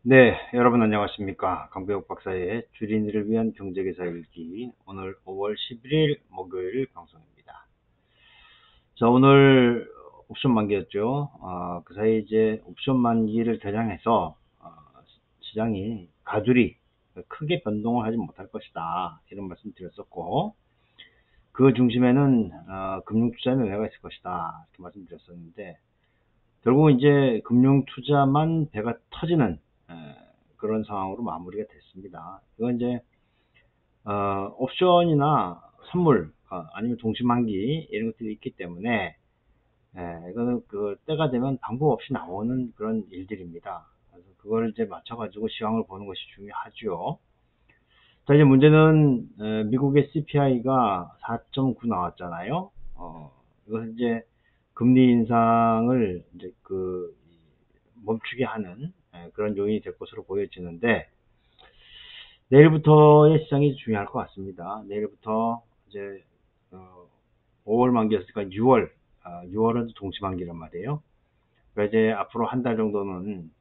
네, 여러분 안녕하십니까. 강배욱 박사의 주린이를 위한 경제기사 읽기. 오늘 5월 11일 목요일 방송입니다. 자, 오늘 옵션 만기였죠. 그 사이 이제 옵션 만기를 겨냥해서 시장이 가두리 크게 변동을 하지 못할 것이다. 이런 말씀 드렸었고, 그 중심에는 금융투자 매매가 있을 것이다. 이렇게 말씀드렸었는데, 결국 이제 금융투자만 배가 터지는 에, 그런 상황으로 마무리가 됐습니다. 이건 이제 옵션이나 선물 아니면 동시만기 이런 것들이 있기 때문에 이거는 그 때가 되면 방법 없이 나오는 그런 일들입니다. 그래서 그걸 이제 맞춰가지고 시황을 보는 것이 중요하죠. 자, 이제 문제는 미국의 CPI가 4.9 나왔잖아요. 이것은 이제 금리 인상을 이제 멈추게 하는 그런 요인이 될 것으로 보여지는데, 내일부터의 시장이 중요할 것 같습니다. 내일부터 이제 5월 만기였으니까 6월, 6월은 동시만기란 말이에요. 그러니까 이제 앞으로 한 달 정도는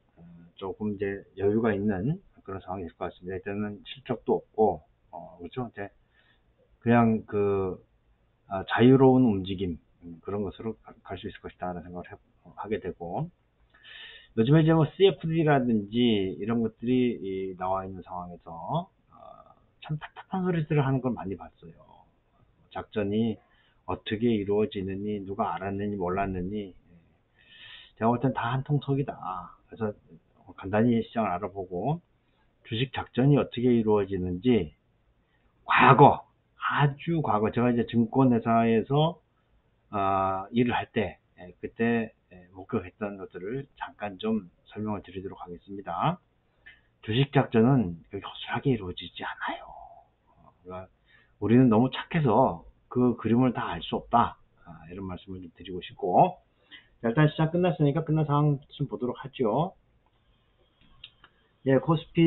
조금 이제 여유가 있는 그런 상황이 될 것 같습니다. 일단은 실적도 없고, 그렇죠. 이제 그냥 자유로운 움직임, 그런 것으로 갈 수 있을 것이다 라는 생각을 하게 되고, 요즘에 이제 뭐 CFD라든지 이런 것들이 나와 있는 상황에서 참 답답한 소리들을 하는 걸 많이 봤어요. 작전이 어떻게 이루어지느니, 누가 알았느니 몰랐느니, 제가 볼 땐 다 한통속이다. 그래서 간단히 시장을 알아보고 주식 작전이 어떻게 이루어지는지 과거, 아주 과거, 제가 이제 증권회사에서 일을 할 때, 그때 목격했던 것들을 잠깐 좀 설명을 드리도록 하겠습니다. 주식 작전은 허술하게 이루어지지 않아요. 그러니까 우리는 너무 착해서 그 그림을 다 알 수 없다. 이런 말씀을 좀 드리고 싶고, 일단 시장 끝났으니까 끝난 상황 좀 보도록 하죠. 예, 코스피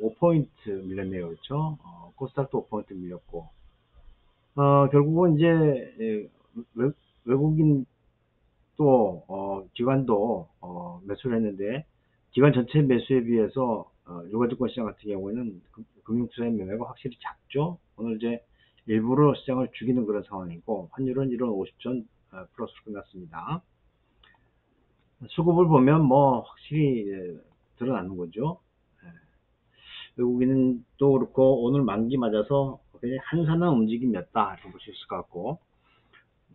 5포인트 밀렸네요. 그렇죠? 코스닥도 5포인트 밀렸고, 결국은 이제 외, 외국인 또 기관도 매수를 했는데, 기관 전체 매수에 비해서 유가증권 시장 같은 경우에는 금융투자의 매매가 확실히 작죠. 오늘 이제 일부러 시장을 죽이는 그런 상황이고, 환율은 1원 50전 플러스로 끝났습니다. 수급을 보면 뭐 확실히 드러나는 거죠. 예. 외국인은 또 그렇고 오늘 만기 맞아서 굉장히 한산한 움직임이었다 이렇게 볼 수 있을 것 같고,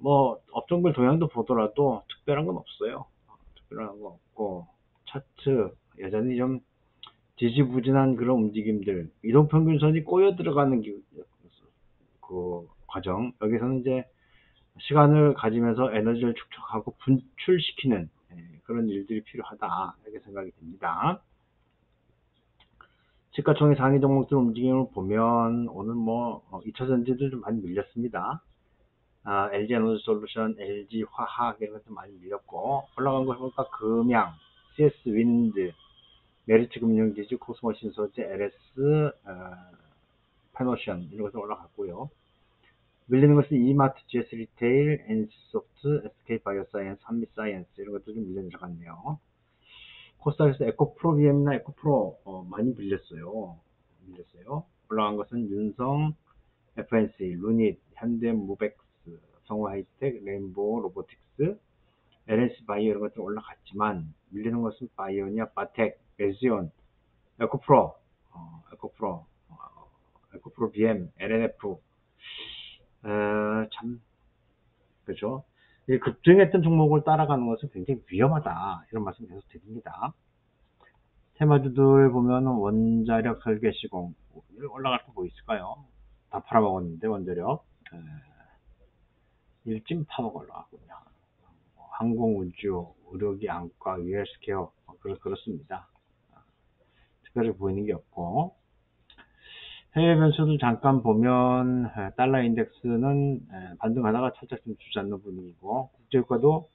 뭐 업종별 동향도 보더라도 특별한 건 없어요. 특별한 건 없고, 차트 여전히 좀 지지부진한 그런 움직임들, 이동평균선이 꼬여 들어가는 그 과정, 여기서는 이제 시간을 가지면서 에너지를 축적하고 분출시키는 그런 일들이 필요하다 이렇게 생각이 듭니다. 시가총액 상위 종목들 움직임을 보면 오늘 뭐 2차전지들 좀 많이 밀렸습니다. LG에너지솔루션, LG화학 이런 것도 많이 밀렸고, 올라간 거 보니까 금양, CS윈드, 메리츠금융지주, 코스모신소재, LS, 파노션 이런 것도 올라갔고요. 밀리는 것은 이마트, GS 리테일, NC소프트, SK바이오사이언스, 한미사이언스 이런 것도 좀 밀려 들어갔네요. 코스닥에서 에코프로 BM이나 에코프로 많이 밀렸어요. 올라간 것은 윤성, FNC, 루닛, 현대무벡스, 성우하이텍, 레인보우 로보틱스, LS 바이오 이런 것들 올라갔지만, 밀리는 것은 바이오니아, 바텍, 에지온, 에코프로, 에코프로, 에코프로 BM, LNF, 참, 그죠? 이 급등했던 종목을 따라가는 것은 굉장히 위험하다. 이런 말씀 계속 드립니다. 테마주들 보면 원자력 설계 시공 올라갈 거 뭐 있을까요? 다 팔아먹었는데 원자력 일진 파워가 올라가군요. 항공우주, 의료기, 안과, 헬스케어 그렇습니다. 특별히 보이는 게 없고, 해외 변수를 잠깐 보면 달러 인덱스는 반등하다가 살짝 좀 주저앉는 분위기고, 국제유가도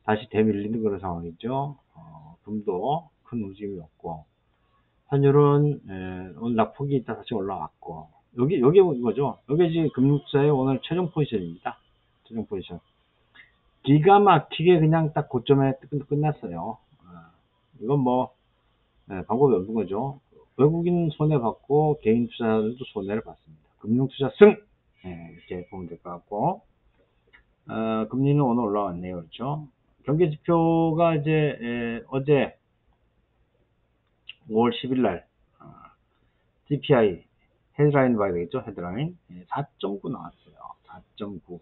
다시 대밀리는 그런 상황이죠. 금도 큰 움직임이 없고, 환율은 오늘 낙폭이 있다 다시 올라왔고, 여기 이거죠. 여기 지금 금융투자의 오늘 최종 포지션입니다. 최종 포지션. 기가 막히게 그냥 딱 고점에 끝났어요. 이건 뭐 방법이 없는 거죠. 외국인 손해받고 개인 투자자들도 손해를 받습니다. 금융투자 승! 이렇게 보면 될 것 같고, 금리는 오늘 올라왔네요. 그렇죠? 경기지표가 이제 어제 5월 10일 날 CPI 헤드라인 봐야 되겠죠? 헤드라인 4.9 나왔어요. 4.9.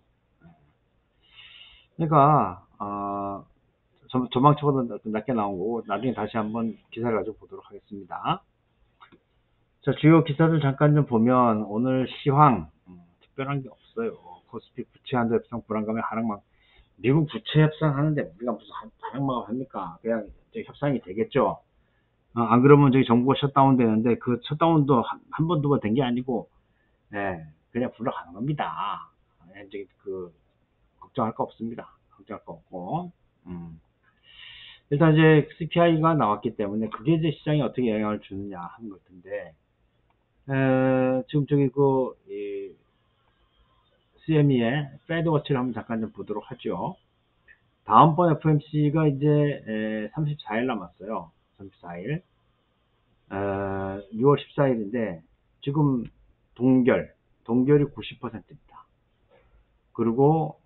그러니까 전망치보다 낮게 나온 거고, 나중에 다시 한번 기사를 가지고 보도록 하겠습니다. 자, 주요 기사들 잠깐 좀 보면 오늘 시황 특별한 게 없어요. 코스피 부채 한도 협상 불안감의 하락막. 미국 부채 협상하는데 우리가 무슨 하락막을 합니까? 그냥 협상이 되겠죠. 안 그러면 저기 정부가 셧다운 되는데, 그 셧다운도 한 번, 두 번 된 게 아니고, 그냥 불러가는 겁니다. 이제 걱정할 거 없습니다. 걱정할 거 없고, 일단 이제 CPI가 나왔기 때문에 그게 이제 시장에 어떻게 영향을 주느냐 하는 것 같은데, 지금 저기 CME의 페드 워치를 한번 잠깐 좀 보도록 하죠. 다음번 FOMC가 이제 34일 남았어요. 34일. 6월 14일인데 지금 동결이 90%입니다. 그리고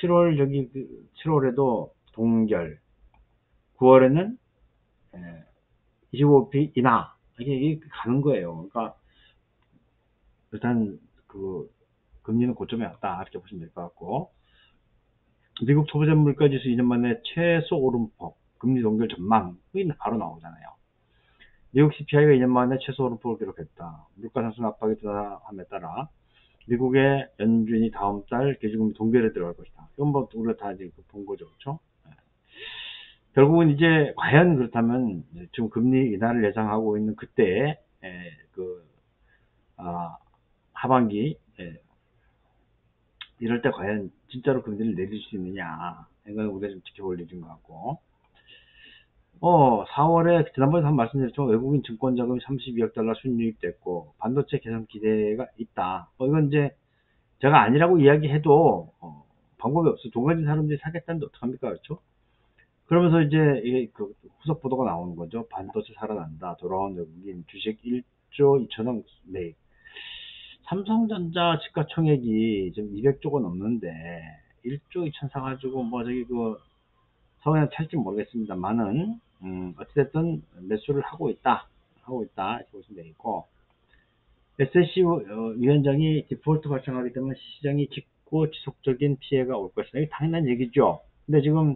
7월에도 동결, 9월에는 25p 인하, 이게 가는 거예요. 그러니까 일단 금리는 고점에 왔다, 이렇게 보시면 될 것 같고, 미국 초보자 물가지수 2년 만에 최소 오름폭, 금리 동결 전망이 바로 나오잖아요. 미국 CPI가 2년 만에 최소 오름폭을 기록했다. 물가 상승 압박이 둔화함에 따라 미국의 연준이 다음 달 기준금리 동결에 들어갈 것이다. 이건 뭐 우리가 다 이제 본 거죠, 그렇죠? 결국은 이제 과연 그렇다면 지금 금리 인하를 예상하고 있는 그때에 하반기 이럴 때 과연 진짜로 금리를 내릴 수 있느냐, 이건 우리가 좀 지켜볼 일인 것 같고, 4월에 지난번에 한번 말씀드렸지만 외국인 증권 자금이 32억 달러 순유입됐고 반도체 개선 기대가 있다. 이건 이제 제가 아니라고 이야기해도 방법이 없어. 돈 가진 사람들이 사겠다는데 어떡합니까, 그렇죠? 그러면서 이제 이게 후속 보도가 나오는 거죠. 반도체 살아난다. 돌아온 외국인 주식 1조 2천억 매입. 삼성전자 시가총액이 지금 200조가 넘는데 1조 2천 사가지고 뭐 저기 성향 찰지 모르겠습니다만은 어찌됐든 매수를 하고 있다 이렇게 보시면 되겠고, SEC 위원장이 디폴트 발생하게 되면 시장이 깊고 지속적인 피해가 올 것이다. 이게 당연한 얘기죠. 근데 지금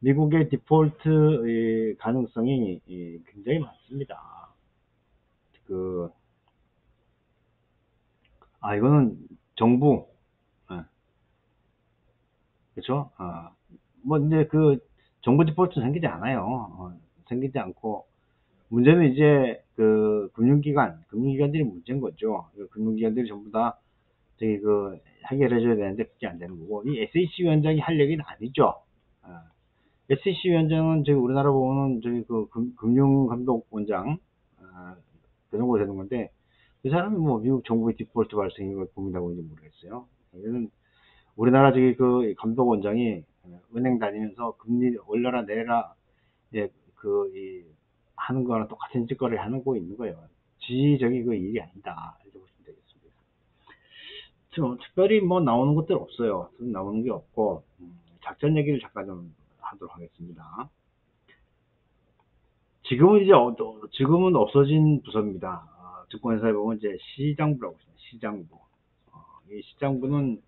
미국의 디폴트 가능성이 굉장히 많습니다. 이거는 정부, 그렇죠? 뭐 이제 정부 디폴트는 생기지 않아요. 생기지 않고, 문제는 이제 금융기관들이 문제인 거죠. 금융기관들이 전부 다 저기 해결해줘야 되는데 그게 안 되는 거고, 이 SEC 위원장이 할 얘기는 아니죠. SEC 위원장은 저기 우리나라 보면은 저기 금융감독원장 그 정도 되는 건데, 그 사람이 뭐 미국 정부의 디폴트 발생인 걸 고민하고 있는지 모르겠어요. 얘는 우리나라 저기 감독원장이 은행 다니면서 금리 올려라 내려라, 예, 하는 거랑 똑같은 짓거리를 하는 거 있는 거예요. 저기 일이 아니다, 이렇게 보시면 되겠습니다. 좀 특별히 뭐 나오는 것들 없어요. 나오는 게 없고, 작전 얘기를 잠깐 좀 하도록 하겠습니다. 지금은 없어진 부서입니다. 증권회사에 보면 이제 시장부라고 있습니다. 시장부. 이 시장부는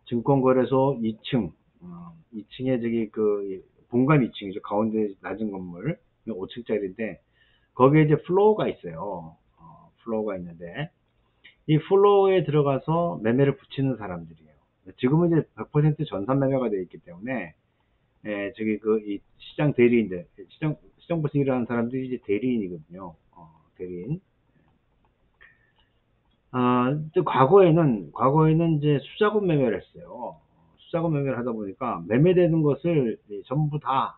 증권거래소 2층, 2층에 저기 본관 2층이죠. 가운데 낮은 건물, 5층짜리인데, 거기에 이제 플로어가 있어요. 플로어가 있는데, 이 플로어에 들어가서 매매를 붙이는 사람들이에요. 지금은 이제 100% 전산 매매가 되어 있기 때문에, 저기 이 시장 대리인들, 시장부에서 일하는 사람들이 이제 대리인이거든요. 대리인. 과거에는 이제 수자금 매매를 했어요. 수자금 매매를 하다 보니까 매매되는 것을 전부 다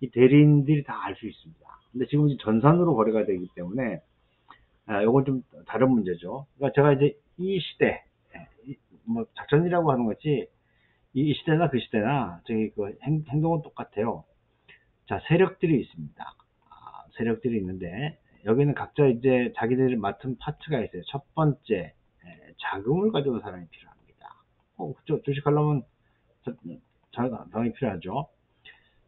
이 대리인들이 다 알 수 있습니다. 근데 지금 이제 전산으로 거래가 되기 때문에 요건 좀 다른 문제죠. 그러니까 제가 이제 이 시대, 뭐 작전이라고 하는 거지, 이 시대나 그 시대나 저기 행동은 똑같아요. 자, 세력들이 있습니다. 세력들이 있는데, 여기는 각자 이제 자기들이 맡은 파트가 있어요. 첫 번째, 자금을 가져온 사람이 필요합니다. 그쵸. 주식하려면 자금이 필요하죠.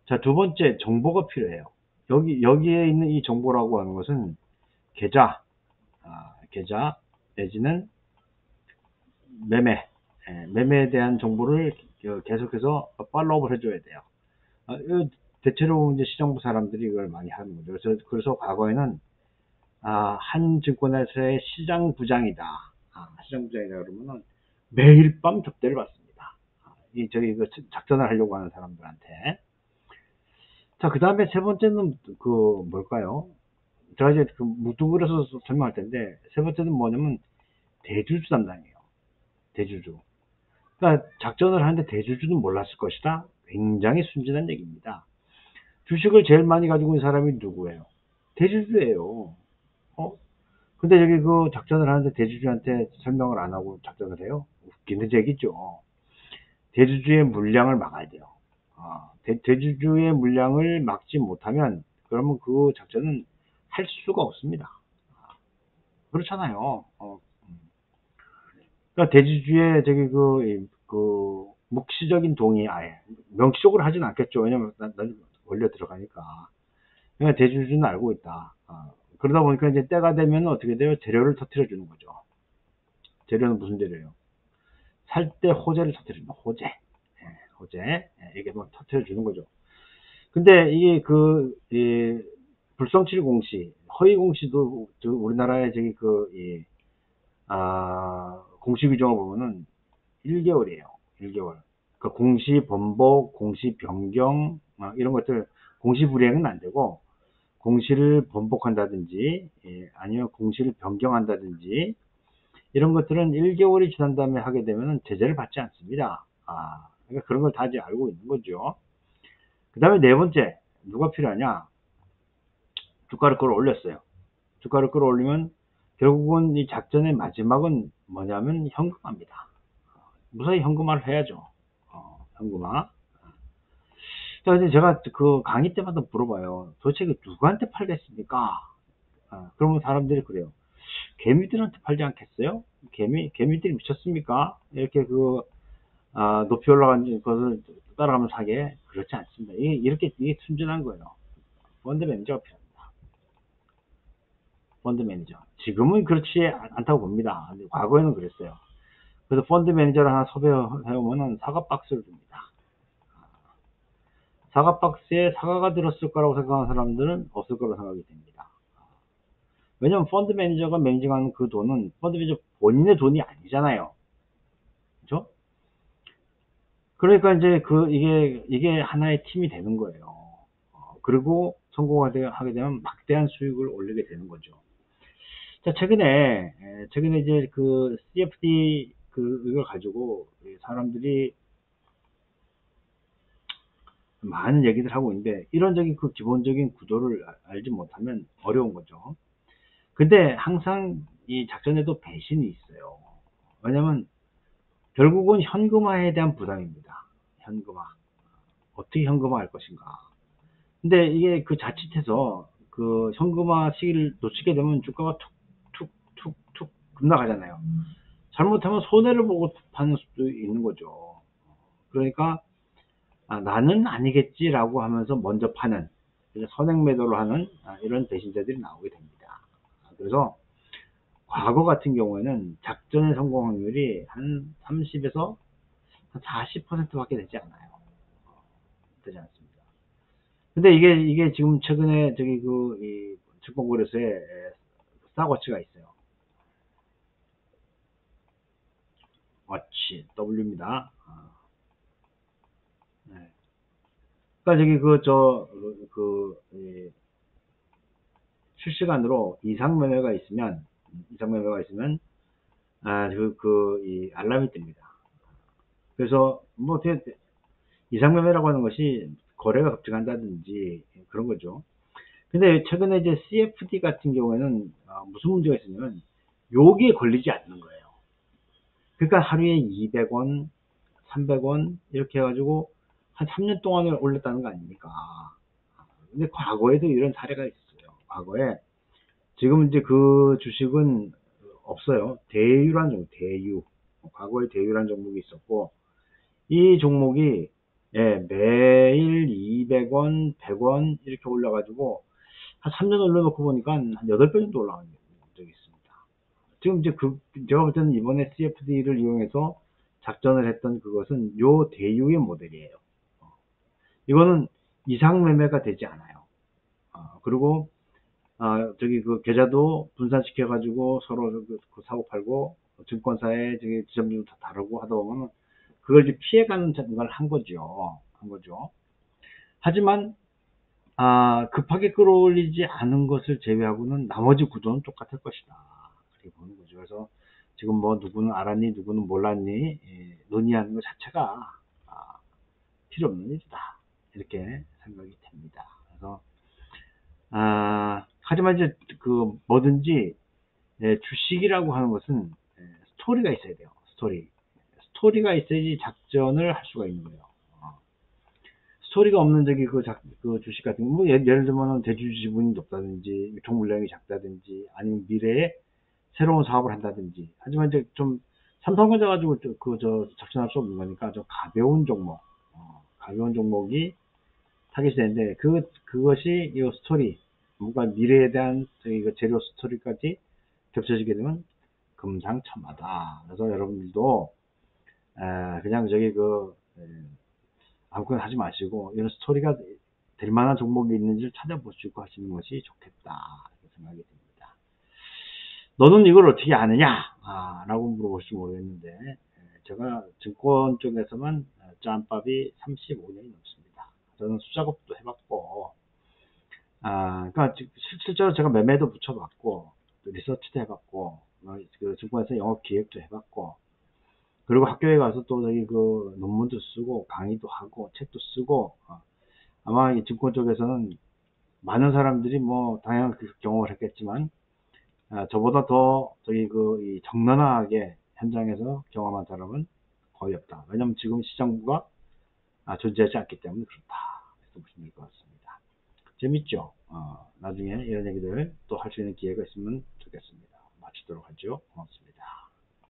자, 두 번째, 정보가 필요해요. 여기에 있는 이 정보라고 하는 것은 계좌, 계좌, 내지는 매매에 대한 정보를 계속해서 팔로우업을 해줘야 돼요. 대체로 이제 시정부 사람들이 이걸 많이 하는 거죠. 그래서 과거에는 한 증권회사의 시장부장이다. 시장부장이다 그러면은 매일 밤 접대를 받습니다. 저기 그 작전을 하려고 하는 사람들한테. 자, 그 다음에 세 번째는 뭘까요? 제가 이제 뭉뚱그려서 설명할 텐데, 세 번째는 뭐냐면 대주주 담당이에요. 대주주. 그러니까 작전을 하는데 대주주는 몰랐을 것이다. 굉장히 순진한 얘기입니다. 주식을 제일 많이 가지고 있는 사람이 누구예요? 대주주예요. 근데 여기 그 작전을 하는데 대주주한테 설명을 안 하고 작전을 해요? 웃기는 얘기죠. 대주주의 물량을 막아야 돼요. 대주주의 물량을 막지 못하면 그러면 그 작전은 할 수가 없습니다. 그렇잖아요. 그러니까 대주주의 묵시적인 동의 아예 명시적으로 하진 않겠죠. 왜냐면 난 원래 들어가니까. 그러니까 대주주는 알고 있다. 그러다 보니까 이제 때가 되면 어떻게 돼요? 재료를 터뜨려 주는 거죠. 재료는 무슨 재료예요? 살 때 호재를 터뜨려 주는 호재. 호재. 이게 뭐 터뜨려 주는 거죠. 근데 이게 불성취 공시, 허위 공시도 우리나라의 공시 규정을 보면은 1개월이에요. 1개월. 그러니까 공시 번복, 공시 변경, 이런 것들, 공시 불이행은 안 되고, 공시를 번복한다든지, 아니면 공시를 변경한다든지, 이런 것들은 1개월이 지난 다음에 하게 되면 제재를 받지 않습니다. 그러니까 그런 걸 다 이제 알고 있는 거죠. 그 다음에 네 번째, 누가 필요하냐? 주가를 끌어올렸어요. 주가를 끌어올리면 결국은 이 작전의 마지막은 뭐냐면 현금화입니다. 무사히 현금화를 해야죠. 현금화. 그래서 제가 그 강의 때마다 물어봐요. 도대체 누구한테 팔겠습니까? 그러면 사람들이 그래요. 개미들한테 팔지 않겠어요? 개미들이 미쳤습니까? 이렇게 높이 올라간 것을 따라가면 사게? 그렇지 않습니다. 이게 순진한 거예요. 펀드 매니저가 필요합니다. 펀드 매니저. 지금은 그렇지 않다고 봅니다. 근데 과거에는 그랬어요. 그래서 펀드 매니저를 하나 섭외해오면 사과 박스를 줍니다. 사과 박스에 사과가 들었을 거라고 생각하는 사람들은 없을 거라고 생각이 됩니다. 왜냐면 펀드 매니저가 매니징하는 그 돈은 펀드 매니저 본인의 돈이 아니잖아요. 그렇죠? 그러니까 이제 이게 하나의 팀이 되는 거예요. 그리고 성공하게 되면 막대한 수익을 올리게 되는 거죠. 자, 최근에 이제 CFD 이걸 가지고 사람들이 많은 얘기들 하고 있는데, 이론적인 기본적인 구도를 알지 못하면 어려운 거죠. 근데 항상 이 작전에도 배신이 있어요. 왜냐면 결국은 현금화에 대한 부담입니다. 현금화. 어떻게 현금화할 것인가. 근데 이게 자칫해서 현금화 시기를 놓치게 되면 주가가 툭툭툭툭 급락하잖아요. 잘못하면 손해를 보고 파는 수도 있는 거죠. 그러니까 나는 아니겠지라고 하면서 먼저 파는, 선행 매도를 하는 이런 배신자들이 나오게 됩니다. 그래서 과거 같은 경우에는 작전의 성공 확률이 한 30에서 한 40%밖에 되지 않아요. 되지 않습니다. 근데 이게 지금 최근에 이 증권거래소에 스탁워치가 있어요. 워치 W입니다. 네. 그러니까 실시간으로 이상 매매가 있으면 이 알람이 뜹니다. 그래서 뭐 이상 매매라고 하는 것이 거래가 급증한다든지 그런 거죠. 근데 최근에 이제 CFD 같은 경우에는 무슨 문제가 있으냐면 여기에 걸리지 않는 거예요. 그러니까 하루에 200원, 300원 이렇게 해가지고 한 3년 동안을 올렸다는 거 아닙니까? 근데 과거에도 이런 사례가 있어요. 과거에. 지금 이제 그 주식은 없어요. 대유란 종목, 대유. 과거에 대유란 종목이 있었고, 이 종목이 예, 매일 200원, 100원 이렇게 올라가지고 한 3년 올려놓고 보니까 한 8배 정도 올라간 적이 있습니다. 지금 이제 제가 볼 때는 이번에 CFD를 이용해서 작전을 했던 그것은 요 대유의 모델이에요. 이거는 이상 매매가 되지 않아요. 그리고 저기 그 계좌도 분산시켜 가지고 서로 그 사고 팔고 증권사에 저기 지점도 다 다르고 하다 보면 그걸 이제 피해가는 걸 한 거죠. 하지만 급하게 끌어올리지 않은 것을 제외하고는 나머지 구조는 똑같을 것이다. 이렇게 보는 거죠. 그래서 지금 뭐 누구는 알았니, 누구는 몰랐니, 예, 논의하는 것 자체가 필요 없는 일이다. 이렇게 생각이 됩니다. 그래서 하지만 이제 그 뭐든지 예, 주식이라고 하는 것은 예, 스토리가 있어야 돼요. 스토리가 있어야지 작전을 할 수가 있는 거예요. 스토리가 없는 저기 그 주식 같은 거, 뭐 예를 들면 대주 지분이 높다든지, 총 물량이 작다든지, 아니면 미래에 새로운 사업을 한다든지. 하지만 이제 좀 삼성전자 가지고 작전할 수 없는 거니까 좀 가벼운 종목, 가벼운 종목이 타깃이 되는데, 그것이 이 스토리, 뭔가 미래에 대한 저기 그 재료 스토리까지 겹쳐지게 되면 금상첨화다. 그래서 여러분들도, 그냥 저기 아무거나 하지 마시고 이런 스토리가 될 만한 종목이 있는지를 찾아보시고 하시는 것이 좋겠다 이렇게 생각이 듭니다. 너는 이걸 어떻게 아느냐? 라고 물어보실지 모르겠는데 제가 증권 쪽에서만 짬밥이 35년이 넘습니다. 저는 수작업도 해봤고 그러니까 실제로 제가 매매도 붙여봤고 리서치도 해봤고 그 증권에서 영업 기획도 해봤고 그리고 학교에 가서 또 저기 그 논문도 쓰고 강의도 하고 책도 쓰고 아마 이 증권 쪽에서는 많은 사람들이 뭐 다양한 그 경험을 했겠지만 저보다 더 저기 이 적나라하게 현장에서 경험한 사람은 거의 없다. 왜냐면 지금 시장부가 존재하지 않기 때문에 그렇다. 이렇게 보시면 될 것 같습니다. 재밌죠? 나중에 이런 얘기들 또 할 수 있는 기회가 있으면 좋겠습니다. 마치도록 하죠. 고맙습니다.